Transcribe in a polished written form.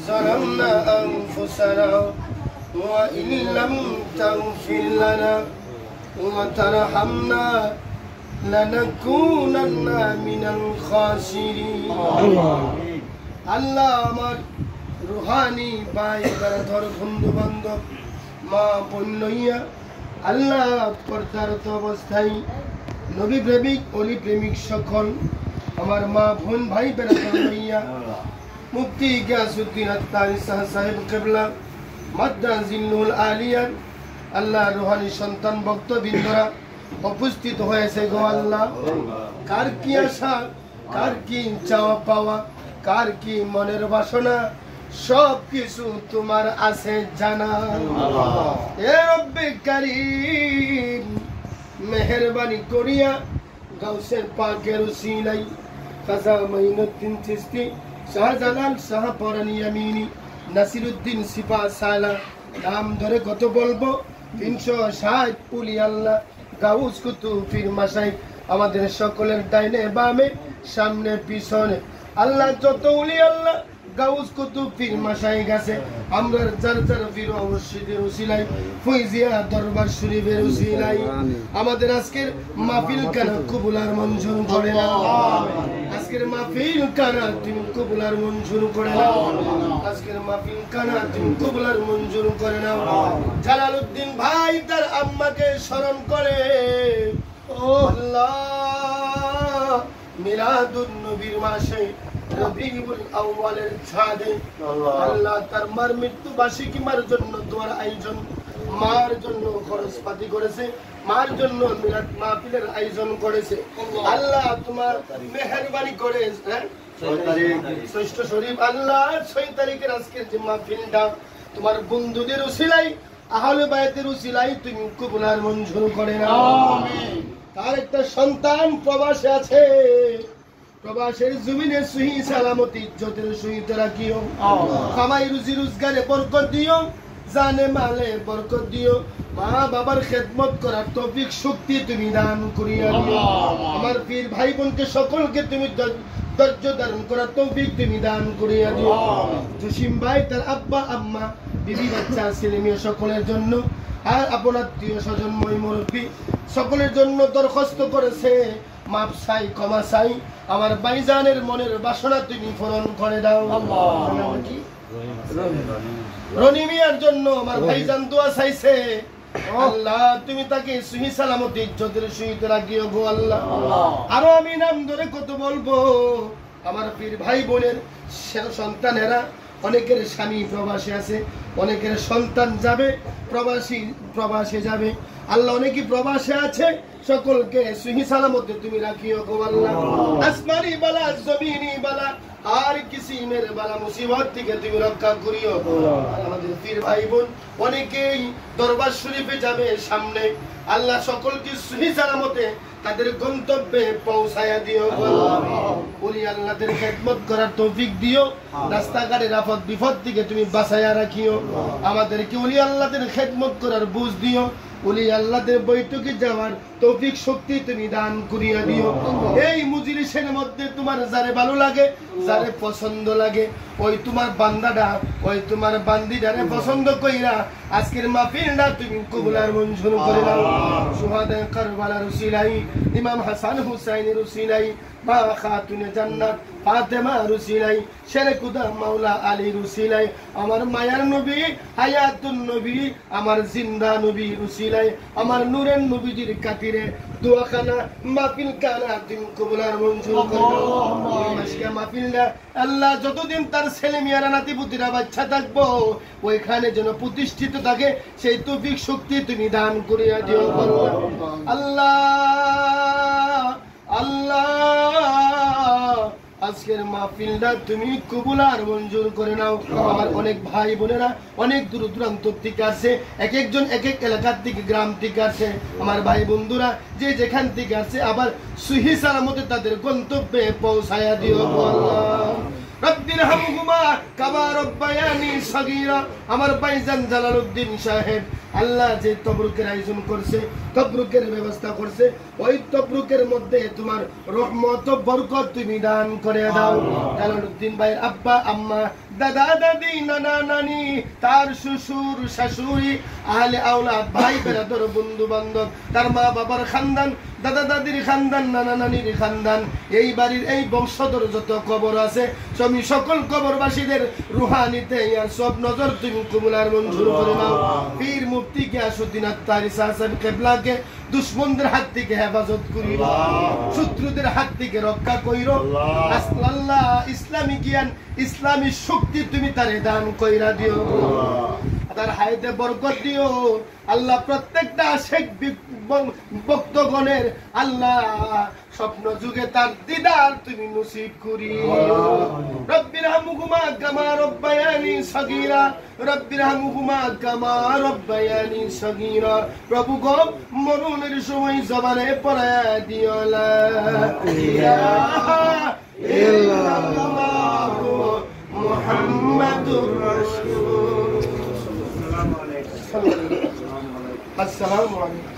ظلمنا أنفسنا وإن لم تغفر لنا وترحمنا لنكونن من الخاسرين আল্লাহ আমার রুহানি ভাই বেরাধর বন্ধু বান্ধব মা বোন লইয়া আল্লাহ পর্দারত অবস্থায় নবী প্রেমিক অলি প্রেমিক সকল আমার মা বোন ভাই বেরাধর লইয়া মুফতি গিয়াসউদ্দিন আত্তারি সাহেব কিবলা মাদ্দা জিন্নুল আলিয়া আল্লাহ রুহানি সন্তান ভক্তবৃন্দরা উপস্থিত হয়েছে গো আল্লাহ। কার কি আশা, কার কি চাওয়া পাওয়া, কার কি মনের বাসনা, সব কিছু তোমার আছে জানা। এ রব্বে কারীম মেহেরবানি করিয়া গাউসের পাকের উসিলাই খাজা মাইনুদ্দিন চিশতি শাহজালাল শাহ পরানি আমিনী নাসিরউদ্দিন সিপা সালা নাম ধরে কত বলবো 360 উলি আল্লাহ গাউস কুতুব পীর মাশাইখ আমাদের সকলের ডাইনে বামে সামনে পিছনে আল্লাহ যত উলি আল্লাহ গাউস কুতুব পীর মাশাইখ আছে আমরা যার যার পীর মুর্শিদের উসিলাই ফয়জিয়া দরবার শরীফের উসিলাই আমাদের আজকের মাহফিল কানা কবুল আর মঞ্জুর করে নাও। আজকের মাহফিল কানা তুমি কবুল আর মঞ্জুর করে নাও। আজকের মাহফিল কানা তুমি কবুল আর মঞ্জুর করে নাও। জালালউদ্দিন ভাই তার আম্মাকে স্মরণ করে ও আল্লাহ মিলাদুন নবীর মাসে রবিউল আউয়ালের ছাদে আল্লাহ তার মার মৃত্যু বার্ষিকীর জন্য দোয়ার আয়োজন, মার জন্য খরচপাতি করেছে, মার জন্য মিলাদ মাহফিলের আয়োজন করেছে। আল্লাহ তোমার মেহেরবানি করে 6 শরীফ আল্লাহ 6 তারিখের আজকের যে মাহফিলটা তোমার বন্ধুদের উসিলাই আহলে বায়তের উসিলাই তুমি কবুল আর মঞ্জুর করে নাও। আমিন। তার একটা সন্তান প্রবাসে আছে, প্রবাসের জমিনে সহি সালামতি ইজ্জতের সহিত রাখিও, কামাই রুজি রোজগারে বরকত দিও, জানে মালে বরকত দিও, মা বাবার খেদমত করার তৌফিক শক্তি তুমি দান করিয়া দিও। আমার পীর ভাই বোনকে সকলকে তুমি ধৈর্য ধারণ করার তৌফিক তুমি দান করিয়া দিও। জসিম ভাই তার আব্বা আম্মা বিবি বাচ্চা ছেলে মেয়ে সকলের জন্য আর আপন আত্মীয় স্বজন মই মুরব্বী সকলের জন্য দরখাস্ত করেছে মাপ চাই ক্ষমা চাই আমার ভাইজানের মনের বাসনা তুমি পূরণ করে দাও। রনি মিয়ার জন্য আমার ভাইজান দোয়া চাইছে আল্লাহ তুমি তাকে সহি সালামত ইজ্জতের সহিত রাখিও গো আল্লাহ। আরো আমি নাম ধরে কত বলবো আমার পীর ভাই বোনের সন্তানেরা অনেকের স্বামী প্রবাসে আছে, অনেকের সন্তান যাবে প্রবাসে যাবে আল্লাহ অনেকে প্রবাসে আছে সকলকে সহি সালামতে তুমি রাখিও গো আল্লাহ। আসমানি বালা জমিনি বালা আর কিসিমের বালা মুসিবত থেকে তুমি রক্ষা করিও। আমাদের পীর ভাই বোন অনেকেই দরবার শরীফে যাবে সামনে আল্লাহ সকলকে সহি সালামতে তাদের গন্তব্যে পৌঁছায়া দিও গো আল্লাহ। ওলি আল্লাহদের খেদমত করার তৌফিক দিও, রাস্তাঘাটের আপদ বিপদ থেকে তুমি বাঁচায়া রাখিও। আমাদেরকে ওলি আল্লাহদের খেদমত করার বুঝ দিও, ওলি আল্লাহদের বৈঠকে যাওয়ার তৌফিক শক্তি তুমি দান করিয়া দিও। এই মজলিসের মধ্যে তোমার যারে ভালো লাগে যারে পছন্দ লাগে ওই তোমার বান্দাটা ওই তোমার বান্দিটারে পছন্দ কইরা আজকের মাহফিলটা তুমি কবুল আর মঞ্জুর করে নাও। সুহাদায়ে কারবালার উসিলাই ইমাম হাসান হুসাইনের উসিলাই মা খাতুনে জান্নাত ফাতেমা রুসিলাই শেরে খুদা মাওলা আলী রুসিলাই আমার মায়ার নবী হায়াতুন নবী আমার জিন্দা নবী রুসিলাই আমার নূরের নবীজির খাতিরে দোয়াখানা মাহফিল কানা তুমি কবুল আর মঞ্জুর করে দাও। আজকে মাহফিলটা আল্লাহ যতদিন তার ছেলে মেয়েরা নাতি পুতিরা বাচ্চা থাকবো ওইখানে যেন প্রতিষ্ঠিত থাকে সেই তৌফিক শক্তি তুমি দান করিয়া দিও আল্লাহ। আল্লাহ আজকের মাহফিলটা তুমি কবুল আর মঞ্জুর করে নাও। আমার অনেক ভাই বোনেরা অনেক দূর দূরান্ত থেকে আসে, এক একজন এক এক এলাকার থেকে গ্রাম থেকে আসে। আমার ভাই বন্ধুরা যে যেখান থেকে আসে আবার সহি সালামতে তাদের গন্তব্যে পৌঁছায়া দিও আল্লাহ। রব্বিরহামহুমা কামা রব্বায়ানি সগীরা আমার ভাইজান জালালউদ্দিন সাহেব আল্লাহ যে তবরুকের আয়োজন করছে, তবরুকের ব্যবস্থা করছে, ওই তবরুকের মধ্যে তোমার রহমত ও বরকত তুমি দান করে দাও। জালালউদ্দিন ভাইয়ের আব্বা আম্মা, দাদা দাদি, নানা নানি, তার শ্বশুর শাশুড়ি, আহলে আওলাদ, ভাই বেরাদর, বন্ধু বান্ধব, তার মা বাবার খানদান, দাদা দাদির খানদান, নানা নানির খানদান, এই বাড়ির এই বংশধর যত কবর আছে তুমি সকল কবরবাসীদের রুহানিতে আর সব নজর তুমি কবুল আর মঞ্জুর করে নাও। পীর মুফতি গিয়াসউদ্দিন আত্তারি সাহেব কিবলাকে দুশমনদের হাত থেকে হেফাজত করিও, শত্রুদের হাত থেকে রক্ষা কইরো। আল্লাহ ইসলামী জ্ঞান, ইসলামী শক্তি তুমি তারে দান কইরা দিও, তার হায়াতে বরকত দিও। আল্লাহ প্রত্যেকটা শেখ ভক্তগণের আল্লাহ স্বপ্ন যুগে তার দিদার তুমি নসিব করিও। রব্বির হামহুমা কামা রব্বায়ানি সগীরা, রব্বির হামহুমা কামা রব্বায়ানি সগীরা। প্রভু গো মরণের সময় জবানে পড়ায়া দিও লা ইলাহা ইল্লাল্লাহ মুহাম্মাদুর রাসূলুল্লাহ। আসসালামু আলাইকুম।